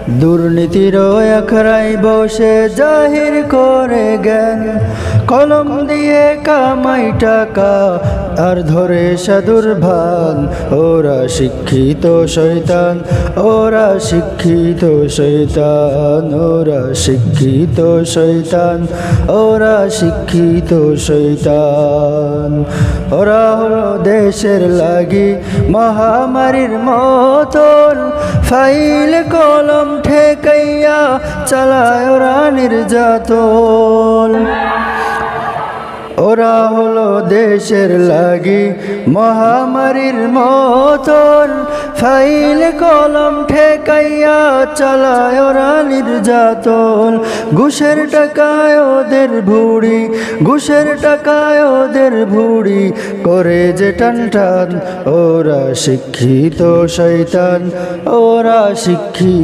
দুর্নীতির আখড়াই বসে জাহির করে জ্ঞান, কলম দিয়ে কামাই টাকা আর ধরে সাধুর ভান। ওরা শিক্ষিত শয়তান, ওরা শিক্ষিত শয়তান, ওরা শিক্ষিত শয়তান, ওরা শিক্ষিত শয়তান। ওরা হলো দেশের লাগি মহামারীর মতন, ফাইল কলম ঠেকাইয়া চালায় ওরা নির্যাতন। ওরা হলো দেশের লাগি মহামারীর মতন, ফাইল কলম ঠেকাইয়া চালায় ওরা নির্যাতন। ঘুষের টাকায় ওদের ভুড়ি, ঘুষের টাকায় ওদের ভুড়ি করে যে টান টান। ওরা শিক্ষিত শয়তান, ওরা শিক্ষিত